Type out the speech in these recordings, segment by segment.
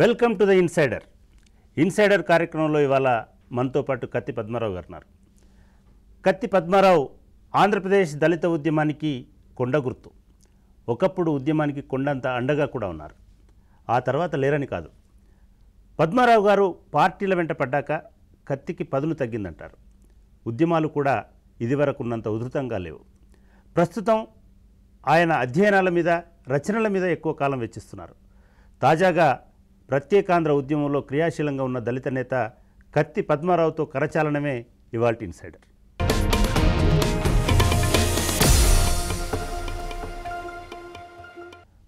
Welcome to the insider కార్యక్రమంలో ఇవాళ మనతో పాటు కత్తి పద్మారావు గారు ఉన్నారు. కత్తి పద్మారావు ఆంధ్రప్రదేశ్ దళిత ఉద్యమానికి కొండ గుర్తు. ఒకప్పుడు ఉద్యమానికి కొండంత అండగా కూడా ఉన్నారు. ఆ తర్వాత లేరని కాదు. పద్మారావు గారు పార్టీల వెంట పడ్డాక కత్తికి పదును తగ్గిందంటారు. ఉద్యమాలు కూడా ఇదివరకున్నంత ఉధృతంగా లేవు. ప్రస్తుతం ఆయన అధ్యయనాల మీద, రచనల మీద ఎక్కువ కాలం వెచ్చిస్తున్నారు. తాజాగా ప్రత్యేకాంధ్ర ఉద్యమంలో క్రియాశీలంగా ఉన్న దళిత నేత కత్తి పద్మారావుతో కరచాలనమే ఇవాల్టి ఇన్సైడర్.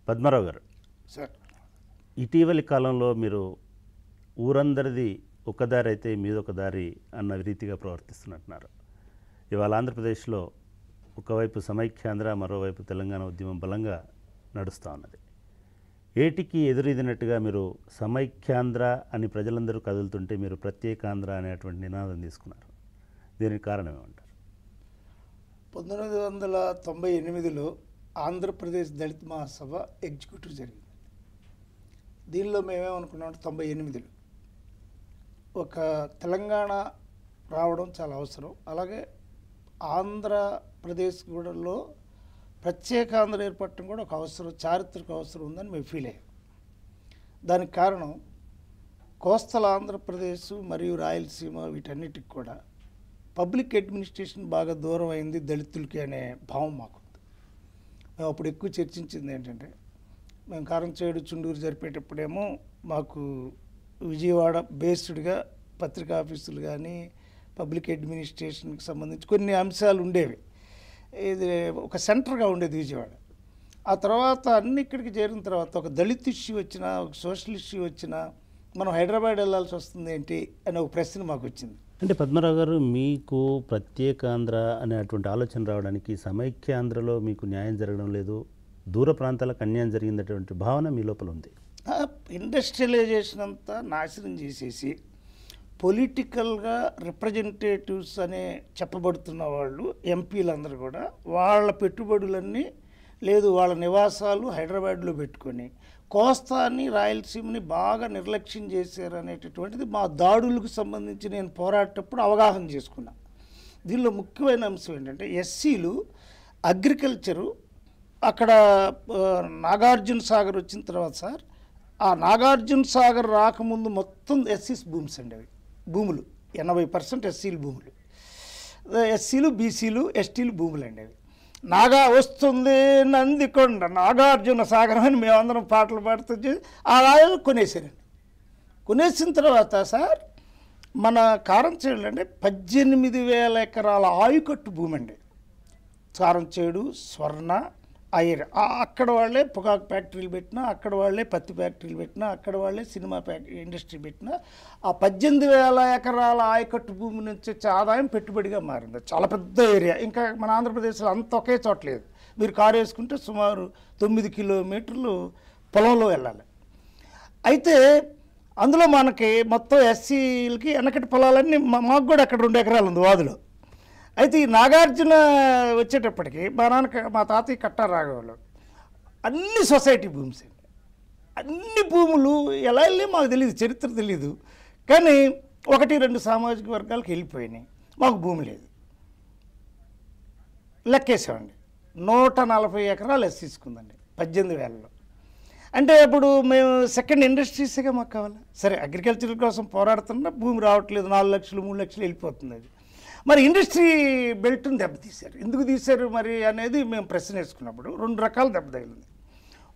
పద్మారావు గారు, ఇటీవలి కాలంలో మీరు ఊరందరిది ఒక దారి అయితే మీదొక దారి అన్న రీతిగా ప్రవర్తిస్తున్నట్టున్నారు. ఇవాళ ఆంధ్రప్రదేశ్లో ఒకవైపు సమైక్యాంధ్ర, మరోవైపు తెలంగాణ ఉద్యమం బలంగా నడుస్తూ ఉన్నది. ఏటికి ఎదురీదినట్టుగా మీరు సమైక్యాంధ్ర అని ప్రజలందరూ కదులుతుంటే మీరు ప్రత్యేకాంధ్ర అనేటువంటి నినాదం తీసుకున్నారు. దీనికి కారణం ఏమంటారు? 1998లో ఆంధ్రప్రదేశ్ దళిత మహాసభ ఎగ్జిక్యూటివ్ జరిగింది. దీనిలో మేమేమనుకున్నామంటే 98లో ఒక తెలంగాణ రావడం చాలా అవసరం, అలాగే ఆంధ్రప్రదేశ్ కూడాలో ప్రత్యేకాంధ్ర ఏర్పడటం కూడా ఒక అవసరం, చారిత్రక అవసరం ఉందని మేము ఫీల్ అయ్యాం. దానికి కారణం కోస్తల ఆంధ్రప్రదేశ్ మరియు రాయలసీమ వీటన్నిటికి కూడా పబ్లిక్ అడ్మినిస్ట్రేషన్ బాగా దూరం అయింది దళితులకి అనే భావం మాకుంది. మేము అప్పుడు ఎక్కువ చర్చించింది ఏంటంటే, మేము కారంచేడు, చుండూరు జరిపేటప్పుడేమో మాకు విజయవాడ బేస్డ్గా పత్రికా ఆఫీసులు కానీ పబ్లిక్ అడ్మినిస్ట్రేషన్కి సంబంధించి కొన్ని అంశాలు ఉండేవి. ఇది ఒక సెంటర్గా ఉండేది విజయవాడ. ఆ తర్వాత అన్ని ఇక్కడికి చేరిన తర్వాత ఒక దళిత్ ఇష్యూ వచ్చినా, ఒక సోషల్ ఇష్యూ వచ్చినా మనం హైదరాబాద్ వెళ్ళాల్సి వస్తుంది ఏంటి అనే ఒక ప్రశ్న మాకు వచ్చింది. అంటే పద్మారావు గారు, మీకు ప్రత్యేకాంధ్ర అనేటువంటి ఆలోచన రావడానికి సమైక్యాంధ్రలో మీకు న్యాయం జరగడం లేదు, దూర ప్రాంతాలకు అన్యాయం జరిగిందటువంటి భావన మీ లోపల ఉంది. ఇండస్ట్రియలైజేషన్ అంతా నాశనం చేసేసి పొలిటికల్గా రిప్రజెంటేటివ్స్ అనే చెప్పబడుతున్న వాళ్ళు, ఎంపీలందరూ కూడా వాళ్ళ పెట్టుబడులన్నీ లేదు, వాళ్ళ నివాసాలు హైదరాబాద్లో పెట్టుకొని కోస్తాని, రాయలసీమని బాగా నిర్లక్ష్యం చేశారు అనేటటువంటిది మా దాడులకు సంబంధించి నేను పోరాటప్పుడు అవగాహన చేసుకున్నా. దీనిలో ముఖ్యమైన అంశం ఏంటంటే, ఎస్సీలు అగ్రికల్చరు అక్కడ నాగార్జున సాగర్ వచ్చిన తర్వాత సార్, ఆ నాగార్జున సాగర్ రాకముందు మొత్తం ఎస్సీస్ భూమ్స్ అండి. అవి భూములు 80% ఎస్సీలు భూములు, ఎస్సీలు, బీసీలు, ఎస్టీలు భూములు అండి. అవి నాగా వస్తుంది నందికొండ నాగార్జున సాగరం అని మేమందరం పాటలు పాడుతూ ఆ రాజు కొనేసారండి. కొనేసిన తర్వాత సార్ మన కారంచేడు అంటే 18,000 ఎకరాల ఆయుకట్టు భూమి అండి. కారంచేడు, స్వర్ణ, ఐర్, అక్కడ వాళ్ళే పొగాకు ఫ్యాక్టరీలు పెట్టినా, అక్కడ వాళ్ళే పత్తి ఫ్యాక్టరీలు పెట్టినా, అక్కడ వాళ్ళే సినిమా ఇండస్ట్రీ పెట్టినా, ఆ 18,000 ఎకరాల ఆయకట్టు భూమి నుంచి వచ్చే ఆదాయం పెట్టుబడిగా మారింది. చాలా పెద్ద ఏరియా. ఇంకా మన ఆంధ్రప్రదేశ్లో అంత ఒకే చోట లేదు. మీరు కారు వేసుకుంటే సుమారు 9 కిలోమీటర్లు పొలంలో వెళ్ళాలి. అయితే అందులో మనకి మొత్తం ఎస్సీలకి వెనకటి పొలాలన్నీ మాకు కూడా అక్కడ 2 ఎకరాలు ఉంది వాదులో. అయితే ఈ నాగార్జున వచ్చేటప్పటికి మా తాతయ్య కట్టా రాఘవాళ్ళు అన్ని సొసైటీ భూమ్స్ అండి. అన్ని భూములు ఎలా వెళ్ళి మాకు తెలియదు, చరిత్ర తెలీదు. కానీ 1-2 సామాజిక వర్గాలకు వెళ్ళిపోయినాయి. మాకు భూమి లేదు. లెక్కేసామండి, 140 ఎకరాలు తీసుకుందండి 18,000లో. అంటే ఇప్పుడు మేము సెకండ్ ఇండస్ట్రీస్గా మాకు కావాలి. సరే, అగ్రికల్చర్ కోసం పోరాడుతున్నా భూమి రావట్లేదు, 4 లక్షలు 3 లక్షలు వెళ్ళిపోతుంది. అది మరి ఇండస్ట్రీ బెల్ట్ని దెబ్బతీశారు. ఎందుకు తీశారు మరి అనేది మేము ప్రశ్న వేసుకున్నప్పుడు 2 రకాల దెబ్బ తగిలింది.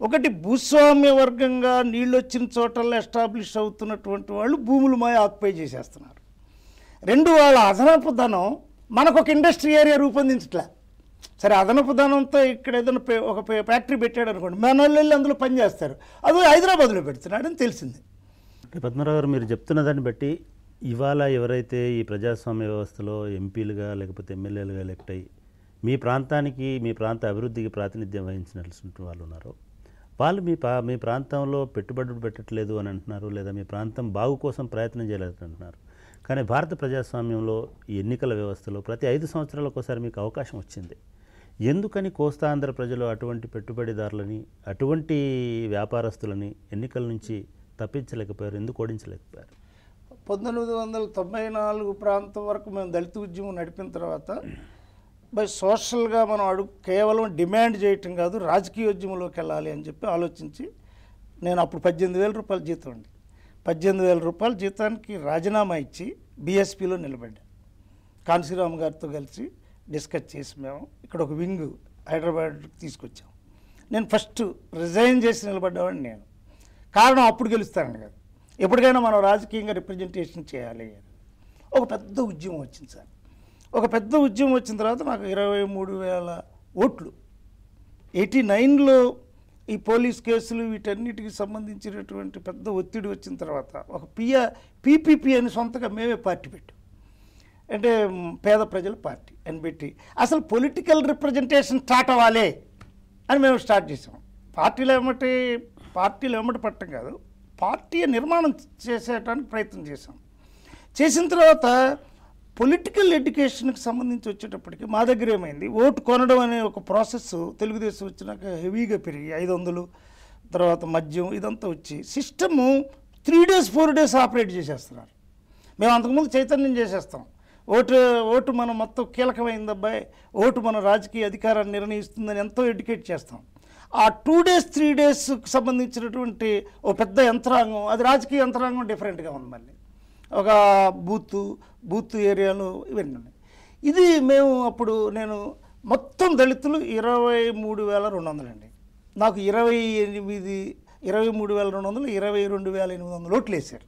ఒకటి, భూస్వామ్య వర్గంగా నీళ్ళు వచ్చిన చోటల్లో ఎస్టాబ్లిష్ అవుతున్నటువంటి వాళ్ళు భూములు ఆక్యుపై చేసేస్తున్నారు. 2, వాళ్ళ అదనపు ధనం మనకు ఒక ఇండస్ట్రీ ఏరియా రూపొందించట్లే. సరే, అదనపు ధనంతో ఇక్కడ ఏదైనా ఒక ఫ్యాక్టరీ పెట్టాడు అనుకోండి, మన వాళ్ళు వెళ్ళి అందులో పనిచేస్తారు. అది హైదరాబాద్లో పెడుతున్నాడని తెలిసింది. పద్మరావు గారు, మీరు చెప్తున్న దాన్ని బట్టి ఇవాళ ఎవరైతే ఈ ప్రజాస్వామ్య వ్యవస్థలో ఎంపీలుగా లేకపోతే ఎమ్మెల్యేలుగా ఎలక్ట్ అయ్యి మీ ప్రాంతానికి, మీ ప్రాంత అభివృద్ధికి ప్రాతినిధ్యం వహించినటువంటి వాళ్ళు ఉన్నారో, వాళ్ళు మీ ప్రాంతంలో పెట్టుబడులు పెట్టట్లేదు అని అంటున్నారు, లేదా మీ ప్రాంతం బాగు కోసం ప్రయత్నం చేయలేదు అంటున్నారు. కానీ భారత ప్రజాస్వామ్యంలో ఈ ఎన్నికల వ్యవస్థలో ప్రతి 5 సంవత్సరాలకు ఒకసారి మీకు అవకాశం వచ్చింది. ఎందుకని కోస్తాంధ్ర ప్రజలు అటువంటి పెట్టుబడిదారులని, అటువంటి వ్యాపారస్తులని ఎన్నికల నుంచి తప్పించలేకపోయారు, ఎందుకు ఓడించలేకపోయారు? 1994 ప్రాంతం వరకు మేము దళిత ఉద్యమం నడిపిన తర్వాత బై సోషల్గా మనం కేవలం డిమాండ్ చేయటం కాదు, రాజకీయ ఉద్యమంలోకి వెళ్ళాలి అని చెప్పి ఆలోచించి నేను అప్పుడు 18,000 రూపాయల జీతం అండి, 18,000 రూపాయల జీతానికి రాజీనామా ఇచ్చి బీఎస్పీలో నిలబడ్డా. కాన్సీరామ్ గారితో కలిసి డిస్కస్ చేసి మేము ఇక్కడ ఒక వింగ్ హైదరాబాద్ తీసుకొచ్చాం. నేను ఫస్ట్ రిజైన్ చేసి నిలబడ్డామని నేను. కారణం అప్పుడు గెలుస్తానని కాదు, ఎప్పటికైనా మనం రాజకీయంగా రిప్రజెంటేషన్ చేయాలి. ఒక పెద్ద ఉద్యమం వచ్చింది సార్. ఒక పెద్ద ఉద్యమం వచ్చిన తర్వాత నాకు 23,000 ఓట్లు. 89లో ఈ పోలీస్ కేసులు వీటన్నిటికి సంబంధించినటువంటి పెద్ద ఒత్తిడి వచ్చిన తర్వాత ఒక పీపీపీ అని సొంతగా మేమే పార్టీ పెట్టాం. అంటే పేద ప్రజల పార్టీ అని పెట్టి అసలు పొలిటికల్ రిప్రజెంటేషన్ స్టార్ట్ అవ్వాలి అని మేము స్టార్ట్ చేసాం. పార్టీలు ఏమిటి పట్టం కాదు, పార్టీ నిర్మాణం చేసేటానికి ప్రయత్నం చేసాం. చేసిన తర్వాత పొలిటికల్ ఎడ్యుకేషన్కి సంబంధించి వచ్చేటప్పటికి మా దగ్గర ఏమైంది, ఓటు కొనడం అనే ఒక ప్రాసెస్ తెలుగుదేశం వచ్చినాక హెవీగా పెరిగి 500 తర్వాత మద్యం ఇదంతా వచ్చి సిస్టము 3 days 4 days ఆపరేట్ చేసేస్తున్నారు. మేము అంతకుముందు చైతన్యం చేసేస్తాం, ఓటు మనం మొత్తం కీలకమైంది అబ్బాయి, ఓటు మన రాజకీయ అధికారాన్ని నిర్ణయిస్తుందని ఎంతో ఎడ్యుకేట్ చేస్తాం. ఆ 2 days 3 daysకి సంబంధించినటువంటి ఓ పెద్ద యంత్రాంగం, అది రాజకీయ యంత్రాంగం డిఫరెంట్గా ఉంది. మళ్ళీ ఒక బూత్ ఏరియాలో ఇవన్నీ ఉన్నాయి. ఇది మేము అప్పుడు నేను మొత్తం దళితులు 23,200 అండి. నాకు 23,200 22,800 ఓట్లు వేశారు.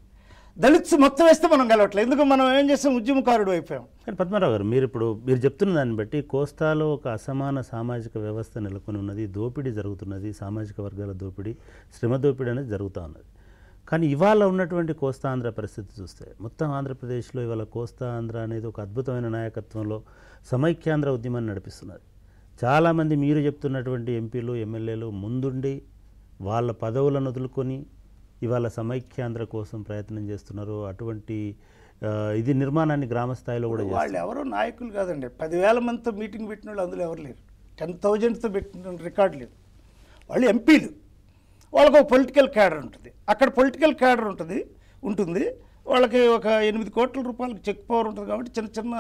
దళిత్స్ మొత్తం వేస్తే మనం గెలవట్లేదు, ఎందుకు మనం ఏం చేస్తాం, ఉద్యమకారుడు అయిపోయాం. కానీ పద్మారావు గారు, మీరు చెప్తున్న దాన్ని బట్టి కోస్తాలో ఒక అసమాన సామాజిక వ్యవస్థ నెలకొని ఉన్నది, దోపిడీ జరుగుతున్నది, సామాజిక వర్గాల దోపిడీ, శ్రమ దోపిడీ అనేది జరుగుతూ ఉన్నది. కానీ ఇవాళ ఉన్నటువంటి కోస్తా ఆంధ్ర పరిస్థితి చూస్తే మొత్తం ఆంధ్రప్రదేశ్లో ఇవాళ కోస్తా ఆంధ్ర అనేది ఒక అద్భుతమైన నాయకత్వంలో సమైక్యాంధ్ర ఉద్యమాన్ని నడిపిస్తున్నది. చాలామంది మీరు చెప్తున్నటువంటి ఎంపీలు ఎమ్మెల్యేలు ముందుండి వాళ్ళ పదవులను వదులుకొని ఇవాళ సమైక్యాంధ్ర కోసం ప్రయత్నం చేస్తున్నారు. అటువంటి ఇది నిర్మాణాన్ని గ్రామ స్థాయిలో కూడా వాళ్ళు ఎవరో నాయకులు కాదండి, 10,000 మందితో మీటింగ్ పెట్టిన వాళ్ళు అందులో ఎవరు లేరు, 10,000తో పెట్టిన రికార్డు లేదు. వాళ్ళు ఎంపీలు, వాళ్ళకు ఒక పొలిటికల్ క్యాడర్ ఉంటుంది, అక్కడ పొలిటికల్ క్యాడర్ ఉంటుంది. వాళ్ళకి ఒక 8 కోట్ల రూపాయలకు చెక్ పవర్ ఉంటుంది కాబట్టి చిన్న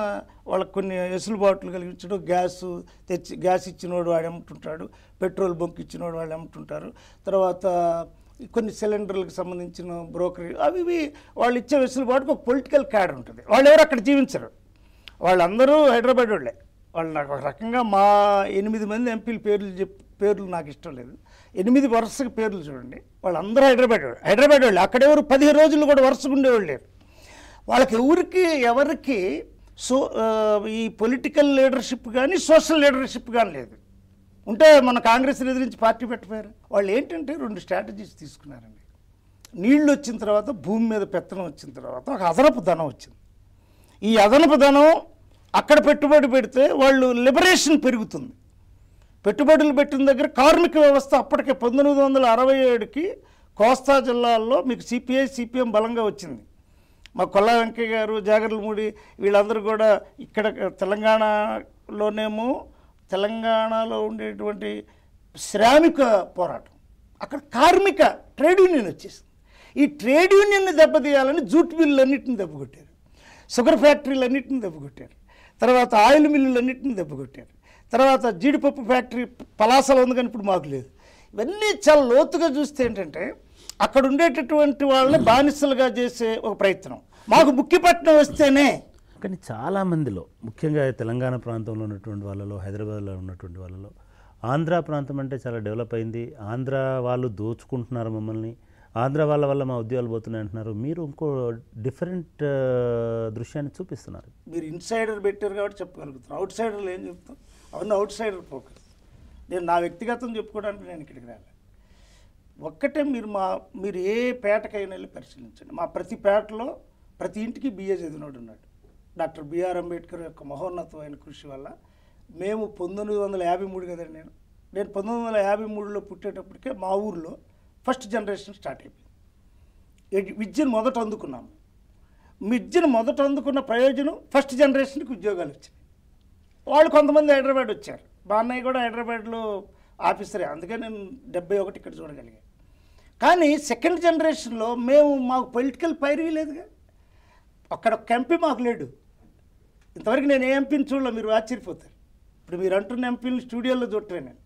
వాళ్ళకి కొన్ని వెసులుబాట్లు కలిగించడం, గ్యాస్ ఇచ్చినోడు వాడు అమ్ముతుంటాడు, పెట్రోల్ బంక్ ఇచ్చినోడు వాళ్ళు అమ్ముతుంటారు, తర్వాత కొన్ని సిలిండర్లకు సంబంధించిన బ్రోకరీ అవి వాళ్ళు ఇచ్చే వెసులుబాటుకు ఒక పొలిటికల్ క్యాడర్ ఉంటుంది. వాళ్ళు ఎవరు అక్కడ జీవించరు, వాళ్ళందరూ హైదరాబాద్ వాళ్ళే. వాళ్ళు నాకు ఒక రకంగా మా 8 మంది ఎంపీల పేర్లు నాకు ఇష్టం లేదు, 8 వరుసగా పేర్లు చూడండి, వాళ్ళందరూ హైదరాబాద్ వాళ్ళే. అక్కడెవరు 15 రోజులు కూడా వరుసగా ఉండేవాళ్ళు లేరు. వాళ్ళకి ఎవరికి ఈ పొలిటికల్ లీడర్షిప్ కానీ సోషల్ లీడర్షిప్ కానీ లేదు. ఉంటే మన కాంగ్రెస్ని ఎదిరించి పార్టీ పెట్టపోయారు. వాళ్ళు ఏంటంటే 2 స్ట్రాటజీస్ తీసుకున్నారండి. నీళ్ళు వచ్చిన తర్వాత, భూమి మీద పెత్తనం వచ్చిన తర్వాత ఒక అదనపు ధనం వచ్చింది. ఈ అదనపు ధనం అక్కడ పెట్టుబడి పెడితే వాళ్ళు లిబరేషన్ పెరుగుతుంది. పెట్టుబడులు పెట్టిన దగ్గర కార్మిక వ్యవస్థ అప్పటికే 1967కి కోస్తా జిల్లాల్లో మీకు సిపిఎం బలంగా వచ్చింది. మా కొల్లా వెంకయ్య గారు, జాగర్లమూడి వీళ్ళందరూ కూడా ఇక్కడ తెలంగాణలో ఉండేటువంటి శ్రామిక పోరాటం, అక్కడ కార్మిక ట్రేడ్ యూనియన్ వచ్చేసింది. ఈ ట్రేడ్ యూనియన్ని దెబ్బతీయాలని జూట్ మిల్లులన్నింటిని దెబ్బకొట్టారు, షుగర్ ఫ్యాక్టరీలన్నింటిని దెబ్బకొట్టారు, తర్వాత ఆయిల్ మిల్లులన్నింటిని దెబ్బకొట్టారు, తర్వాత జీడిపప్పు ఫ్యాక్టరీ పలాసలో ఉంది కానీ ఇప్పుడు మాకు లేదు. ఇవన్నీ చాలా లోతుగా చూస్తే ఏంటంటే అక్కడ ఉండేటటువంటి వాళ్ళని బానిసలుగా చేసే ఒక ప్రయత్నం. మాకు ముఖ్యపట్నం వస్తేనే. కానీ చాలామందిలో, ముఖ్యంగా తెలంగాణ ప్రాంతంలో ఉన్నటువంటి వాళ్ళలో, హైదరాబాద్లో ఉన్నటువంటి వాళ్ళలో, ఆంధ్ర ప్రాంతం అంటే చాలా డెవలప్ అయింది, ఆంధ్ర వాళ్ళు దోచుకుంటున్నారు మమ్మల్ని, ఆంధ్ర వాళ్ళ వల్ల మా ఉద్యోగాలు పోతున్నాయి అంటున్నారు. మీరు ఇంకో డిఫరెంట్ దృశ్యాన్ని చూపిస్తున్నారు. మీరు ఇన్సైడర్ పెట్టారు కాబట్టి చెప్పగలుగుతున్నారు, అవుట్ సైడర్లు ఏం చెప్తాం? అవన్నీ అవుట్ సైడర్ ఫోకస్. నేను నా వ్యక్తిగతం చెప్పుకోవడానికి నేను ఇక్కడికి రాలేదు. ఒక్కటే మీరు ఏ పేటకైనా వెళ్ళి పరిశీలించండి, మా ప్రతి పేటలో ప్రతి ఇంటికి బిఏ చదివినోడు ఉన్నాడు. డాక్టర్ బిఆర్ అంబేద్కర్ యొక్క మహోన్నతమైన కృషి వల్ల మేము 1953 కదండి, నేను 1953లో పుట్టేటప్పటికే మా ఊర్లో ఫస్ట్ జనరేషన్ స్టార్ట్ అయిపోయింది. విద్యను మొదట అందుకున్నాము. విద్యను మొదట అందుకున్న ప్రయోజనం ఫస్ట్ జనరేషన్కి ఉద్యోగాలు వచ్చినాయి. వాళ్ళు కొంతమంది హైదరాబాద్ వచ్చారు, మా అన్నయ్య కూడా హైదరాబాద్లో ఆఫీసరే, అందుకే నేను 71 ఇక్కడ చూడగలిగాను. కానీ సెకండ్ జనరేషన్లో మాకు పొలిటికల్ పైరవీ లేదుగా. అక్కడ ఒక ఎంపీ మాకు లేడు. ఇంతవరకు నేను ఏ ఎంపీని చూడలే, మీరు ఆశ్చర్యపోతారు. ఇప్పుడు మీరు అంటున్న ఎంపీని స్టూడియోలో చూడటమే నేను.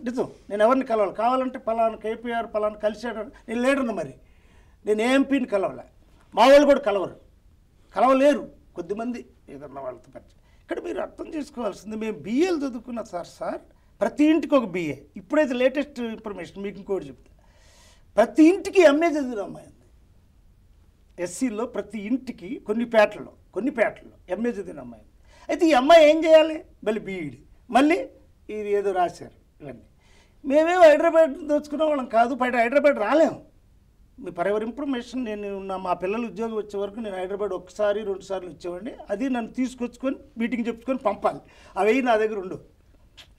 నిజం, నేను ఎవరిని కలవాలి, కావాలంటే పలానా కేపీఆర్ పలానా కలిశాడు, నేను లేడన్నా. మరి నేను ఏ ఎంపీని కలవలే, మా వాళ్ళు కూడా కలవలేరు కొద్దిమంది ఏదన్నా వాళ్ళతో పరిచయం. ఇక్కడ మీరు అర్థం చేసుకోవాల్సింది, మేము బిఏలు చదువుకున్న సార్ ప్రతి ఇంటికి ఒక బిఏ. ఇప్పుడైతే లేటెస్ట్ ఇన్ఫర్మేషన్ మీకు ఇంకోటి చెప్తా, ప్రతి ఇంటికి ఎంఏ చదివిన అమ్మాయి ఉంది. ఎస్సీలో ప్రతి ఇంటికి కొన్ని పేటల్లో ఎంఏ చదివిన అమ్మాయి ఉంది. అయితే ఈ అమ్మాయి ఏం చేయాలి, మళ్ళీ బీఈడి, మళ్ళీ ఇది ఏదో రాశారు. ఇవన్నీ మేమేమో హైదరాబాద్ దోచుకునే వాళ్ళం కాదు, బయట హైదరాబాద్ రాలేము. మీ ఫర్ ఇన్ఫర్మేషన్, మా పిల్లలు ఉద్యోగం వచ్చే వరకు నేను హైదరాబాద్ 1-2 సార్లు వచ్చేవాడిని. అది నన్ను తీసుకొచ్చుకొని మీటింగ్ చెప్పుకొని పంపాలి. అవి నా దగ్గర ఉండవు.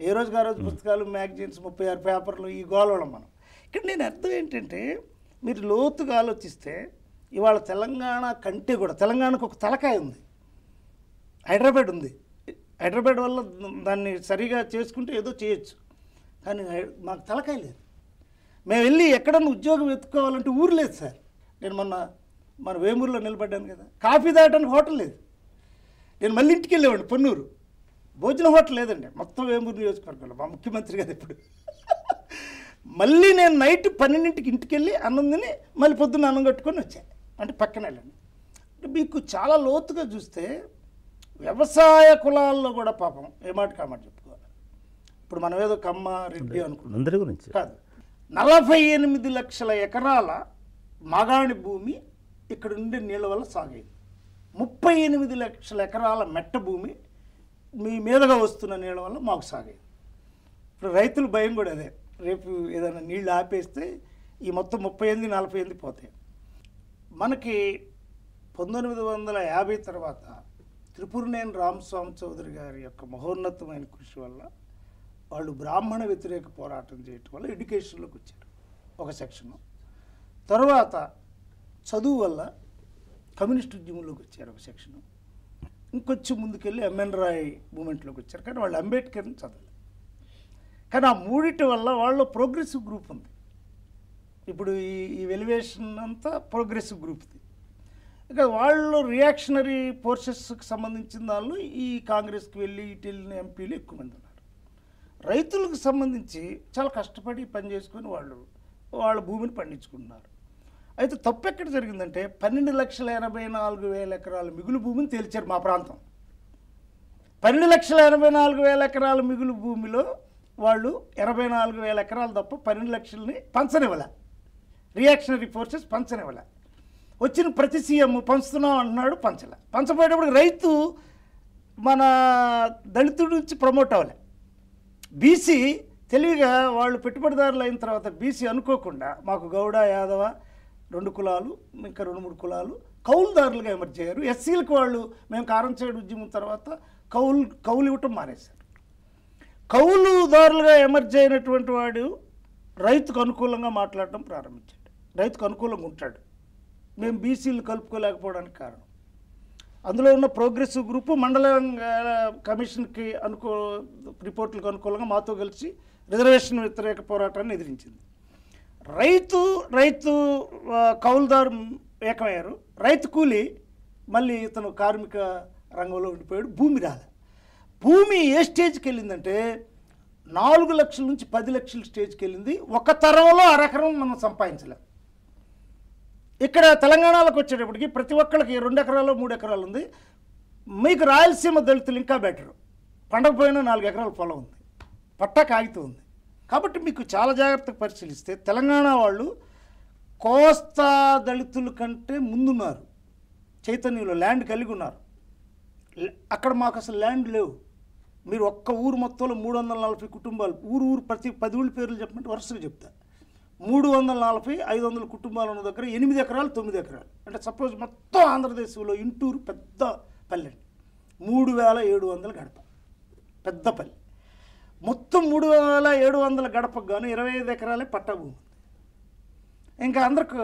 ఏ రోజుకి ఆ రోజు పుస్తకాలు, మ్యాగజైన్స్, 36 పేపర్లు, ఈ గోళవడం మనం. ఇక్కడ నేను అర్థం ఏంటంటే, మీరు లోతుగా ఆలోచిస్తే ఇవాళ తెలంగాణ కంటే కూడా, తెలంగాణకు ఒక తలకాయ ఉంది, హైదరాబాద్ ఉంది. హైదరాబాద్ వల్ల దాన్ని సరిగా చేసుకుంటే ఏదో చేయొచ్చు, కానీ మాకు తలకాయ లేదు. మేము వెళ్ళి ఎక్కడన్నా ఉద్యోగం వెతుక్కోవాలంటే ఊరు లేదు సార్. నేను మన వేమూరులో నిలబడ్డాను కదా, కాఫీ తాగడానికి హోటల్ లేదు. నేను మళ్ళీ ఇంటికి వెళ్ళేవాడిని, పొన్నూరు భోజన హోటల్ లేదండి, మొత్తం వేమూరు నియోజకవర్గంలో. మా ముఖ్యమంత్రి కదా ఇప్పుడు. మళ్ళీ నేను నైట్ 12ంటికి ఇంటికి వెళ్ళి అన్నం తిని మళ్ళీ పొద్దున్న అన్నం కట్టుకొని వచ్చాను. అంటే పక్కన వెళ్ళండి. మీకు చాలా లోతుగా చూస్తే వ్యవసాయ కులాల్లో కూడా పాపం ఏ మాట కామాట చెప్పుకోవాలి. ఇప్పుడు మనం ఏదో కమ్మ రెడ్డి అనుకున్నాం, అందరి గురించి కాదు. 48 లక్షల ఎకరాల మాగాణి భూమి ఇక్కడ ఉండే నీళ్ళ వల్ల సాగేది. 38 లక్షల ఎకరాల మెట్ట భూమి మీ మీదగా వస్తున్న నీళ్ళ వల్ల మాకు సాగేది. ఇప్పుడు రైతుల భయం కూడా అదే, రేపు ఏదైనా నీళ్ళు ఆపేస్తే ఈ మొత్తం 38-48 పోతాయి. మనకి 1950 తర్వాత త్రిపురనేని రామస్వామి చౌదరి గారి యొక్క మహోన్నతమైన కృషి వల్ల వాళ్ళు బ్రాహ్మణ వ్యతిరేక పోరాటం చేయటం వల్ల ఎడ్యుకేషన్లోకి వచ్చారు ఒక సెక్షను. తర్వాత చదువు వల్ల కమ్యూనిస్ట్ ఉద్యమంలోకి వచ్చారు ఒక సెక్షను. ఇంకొంచెం ముందుకెళ్ళి ఎంఎన్ రాయ్ మూమెంట్లోకి వచ్చారు. కానీ వాళ్ళు అంబేద్కర్ని చదవలేదు. కానీ ఆ మూడిటి వల్ల వాళ్ళు ప్రోగ్రెసివ్ గ్రూప్ ఉంది. ఇప్పుడు ఈ వెలివేషన్ అంతా ప్రోగ్రెసివ్ గ్రూప్ది. ఇక వాళ్ళు రియాక్షనరీ ఫోర్సెస్కి సంబంధించిన దానిలో ఈ కాంగ్రెస్కి వెళ్ళి ఇటు వెళ్ళిన ఎంపీలు ఎక్కువ మంది ఉన్నారు. రైతులకు సంబంధించి చాలా కష్టపడి పని చేసుకొని వాళ్ళ భూమిని పండించుకుంటున్నారు. అయితే తప్పు ఎక్కడ జరిగిందంటే 12,84,000 ఎకరాల మిగులు భూమిని తేల్చారు మా ప్రాంతం. 12,84,000 ఎకరాల మిగులు భూమిలో వాళ్ళు 84,000 ఎకరాలు తప్ప 12 లక్షలని పంచనివ్వలే. Reactionary forces పంచనివ్వలే. వచ్చిన ప్రతి సీఎం పంచుతున్నాం అంటున్నాడు, పంచబోయేటప్పుడు రైతు మన దళితుడి నుంచి ప్రమోట్ అవ్వలే. బీసీ తెలివిగా వాళ్ళు పెట్టుబడిదారులు అయిన తర్వాత బీసీ అనుకోకుండా మాకు గౌడ, యాదవ 2 కులాలు, ఇంకా 2-3 కులాలు కౌలుదారులుగా ఎమర్జ్ అయ్యారు. ఎస్సీలకు వాళ్ళు మేము కారంచేడు ఉద్యమం తర్వాత కౌలు ఇవ్వటం మానేశారు. కౌలుదారులుగా ఎమర్జ్ అయినటువంటి వాడు రైతుకు అనుకూలంగా మాట్లాడటం ప్రారంభించాడు, రైతుకు అనుకూలంగా ఉంటాడు. మేము బీసీలు కలుపుకోలేకపోవడానికి కారణం అందులో ఉన్న ప్రోగ్రెసివ్ గ్రూపు మండల కమిషన్కి రిపోర్టులకు అనుకూలంగా మాతో కలిసి రిజర్వేషన్ వ్యతిరేక పోరాటాన్ని ఎదిరించింది. రైతు కౌలుదారు ఏకమయ్యారు. రైతు కూలి మళ్ళీ ఇతను కార్మిక రంగంలో ఉండిపోయాడు. భూమి రాలే. భూమి ఏ స్టేజ్కి వెళ్ళిందంటే 4 లక్షల నుంచి 10 లక్షల స్టేజ్కి వెళ్ళింది. ఒక తరంలో అరెకరం మనం సంపాదించలేం. ఇక్కడ తెలంగాణలోకి వచ్చేటప్పటికి ప్రతి ఒక్కరికి 2 ఎకరాలు 3 ఎకరాలు ఉంది. మీకు రాయలసీమ దళితులు ఇంకా బెటరు, పండగ పోయినా 4 ఎకరాల పొలం ఉంది, పట్టా కాగితం ఉంది. కాబట్టి మీకు చాలా జాగ్రత్తగా పరిశీలిస్తే తెలంగాణ వాళ్ళు కోస్తా దళితుల కంటే ముందున్నారు, చైతన్యంలో ల్యాండ్ కలిగి ఉన్నారు. అక్కడ మాకు అసలు ల్యాండ్ లేవు. మీరు ఒక్క ఊరు మొత్తంలో 340 కుటుంబాలు, ఊరు ప్రతి 10 ఊళ్ళ పేర్లు చెప్పమంటే వరుసగా చెప్తా. 340-500 కుటుంబాలు ఉన్న దగ్గర 8 ఎకరాలు 9 ఎకరాలు అంటే సపోజ్ మొత్తం ఆంధ్రదేశంలో ఇంటూరు పెద్ద పల్లె, 3,700 గడప పెద్ద పల్లె. మొత్తం 3,700 గడపకు గాను 25 ఎకరాలే పట్టా భూమి ఉంది. ఇంకా అందరికి